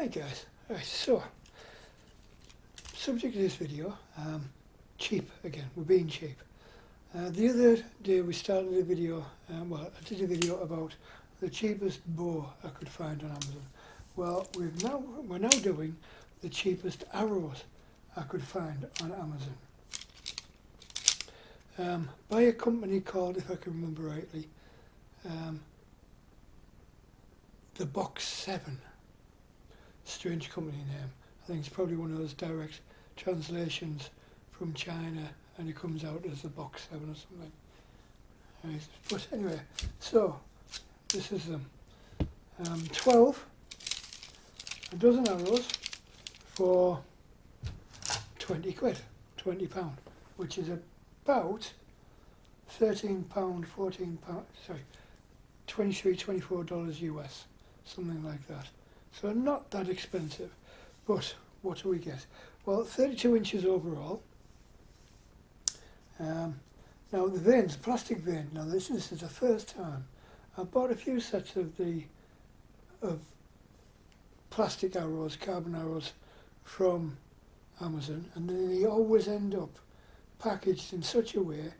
Right guys, right, so subject of this video, cheap again, we're being cheap. The other day we started a video, well I did a video about the cheapest bow I could find on Amazon. Well we're now doing the cheapest arrows I could find on Amazon. By a company called, if I can remember rightly, the Box 7. Strange company name. I think it's probably one of those direct translations from China and it comes out as the Box 7 or something. Right. But anyway, so this is them. 12 a dozen arrows for 20 quid, £20, which is about £13, £14, sorry, $23, $24 US, something like that. So not that expensive, but what do we get? Well, 32 inches overall. Now the vanes, plastic vane. Now this is the first time I bought a few sets of plastic arrows, carbon arrows from Amazon, and they always end up packaged in such a way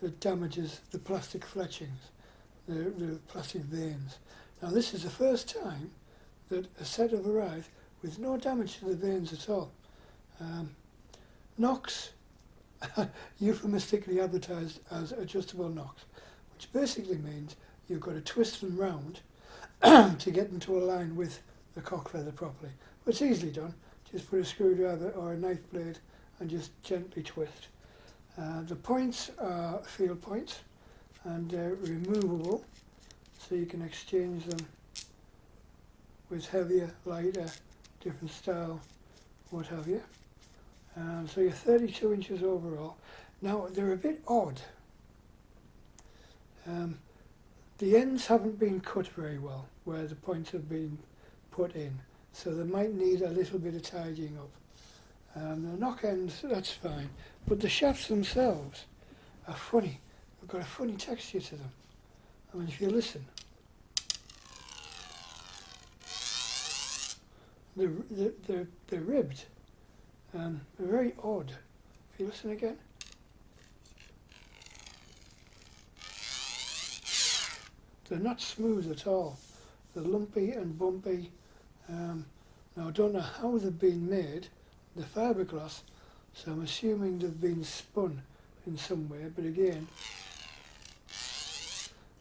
that damages the plastic fletchings, the plastic vanes. Now this is the first time that a set have arrived with no damage to the vanes at all. Nocks, euphemistically advertised as adjustable nocks, which basically means you've got to twist them round to get them to align with the cock feather properly. But it's easily done. Just put a screwdriver or a knife blade and just gently twist. The points are field points and removable, so you can exchange them with heavier, lighter, different style, what have you. So you're 32 inches overall. Now they're a bit odd. The ends haven't been cut very well where the points have been put in, so they might need a little bit of tidying up. The knock ends, that's fine, but the shafts themselves are funny. They've got a funny texture to them. I mean, if you listen, they're ribbed. They're very odd. If you listen again. They're not smooth at all. They're lumpy and bumpy. Now I don't know how they've been made, the fiberglass, so I'm assuming they've been spun in some way, but again,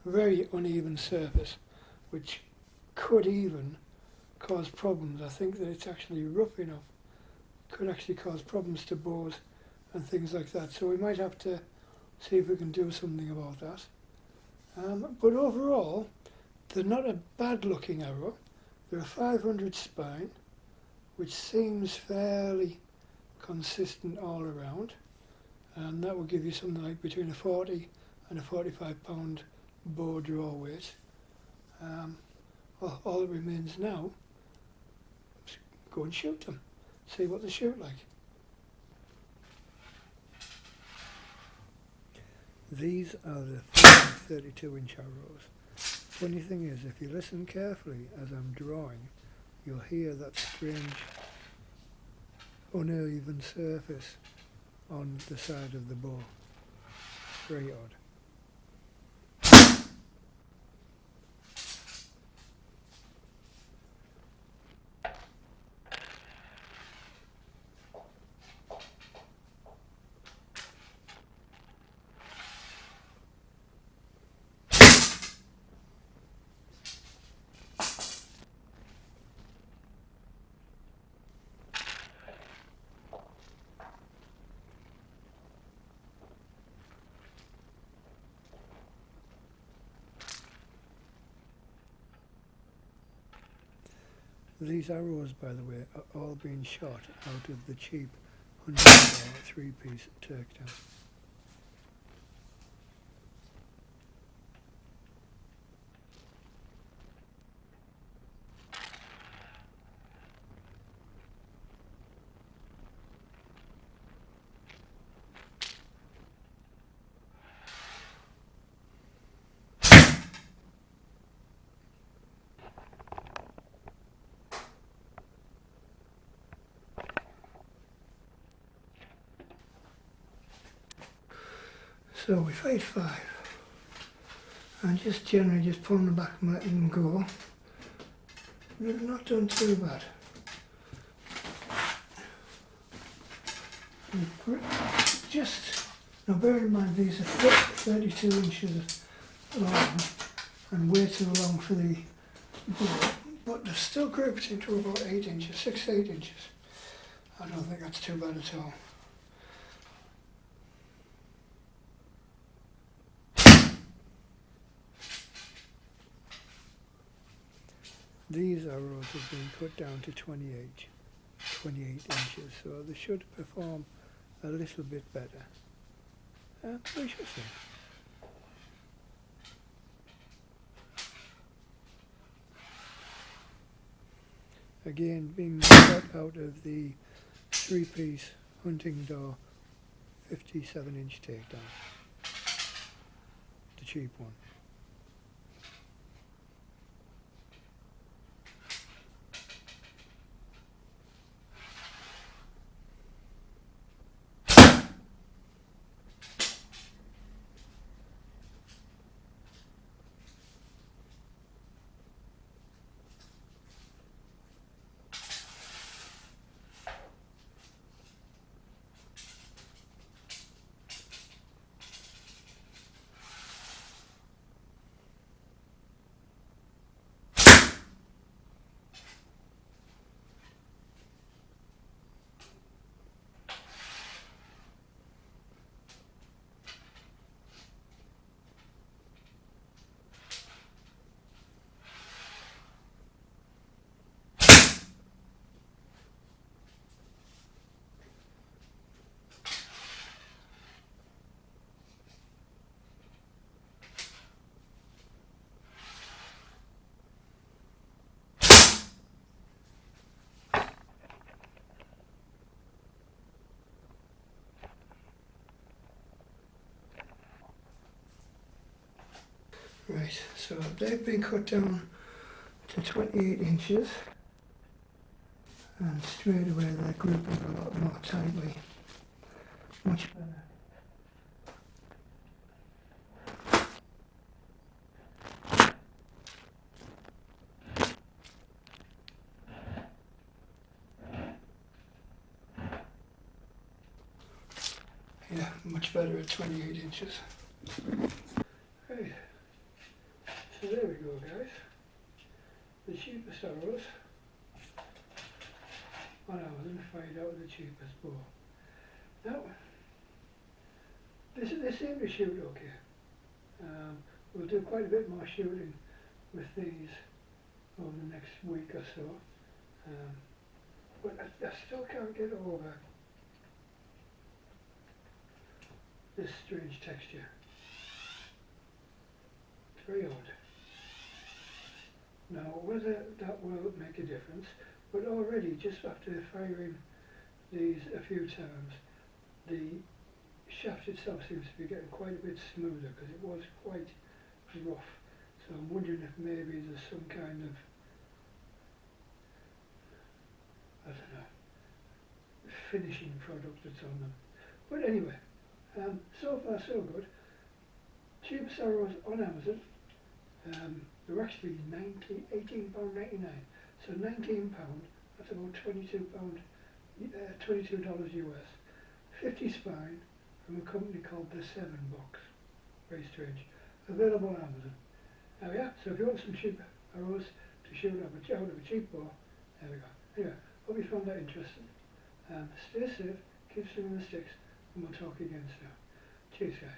very uneven surface, which could even cause problems. I think that it's actually rough enough, could actually cause problems to bows and things like that. So we might have to see if we can do something about that. But overall, they're not a bad looking arrow. They're a 500 spine, which seems fairly consistent all around. And that will give you something like between a 40 and a 45 pound bow draw weight. Well, all that remains now is go and shoot them, see what they shoot like. These are the 32 inch arrows. Funny thing is, if you listen carefully as I'm drawing, you'll hear that strange uneven surface on the side of the bow. Very odd. These arrows, by the way, are all being shot out of the cheap $100 3-piece Turkdown. So we fight 5. And just generally just pulling them back and letting them go. We've not done too bad. Just, now bear in mind these are 32 inches long and way too long for the board, but they're still grouped into about 8 inches, 6 to 8 inches. I don't think that's too bad at all. These arrows have been cut down to 28 inches, so they should perform a little bit better. We shall see. Again, being cut out of the 3-piece hunting door 57-inch takedown, the cheap one. Right, so they've been cut down to 28 inches and straight away they're grouping a lot more tightly. Much better. Yeah, much better at 28 inches. Right, so there we go guys. The cheapest arrows on Amazon, find out the cheapest bow. Now, they seem to shoot okay. We'll do quite a bit more shooting with these over the next week or so. But I still can't get over this strange texture. It's very odd. Now, whether that will make a difference, but already just after firing these a few times, the shaft itself seems to be getting quite a bit smoother because it was quite rough. So I'm wondering if maybe there's some kind of, I don't know, finishing product that's on them. But anyway, so far so good. Cheapest arrows on Amazon. They're actually £18.99. So £19, that's about £22, $22 US. 50 spine from a company called The 7 Box. Very strange. Available on Amazon. Now yeah, so if you want some cheap arrows to shoot out of a cheap bow, there we go. Anyway, hope you found that interesting. Stay safe, keep swinging the sticks, and we'll talk again soon. Cheers guys.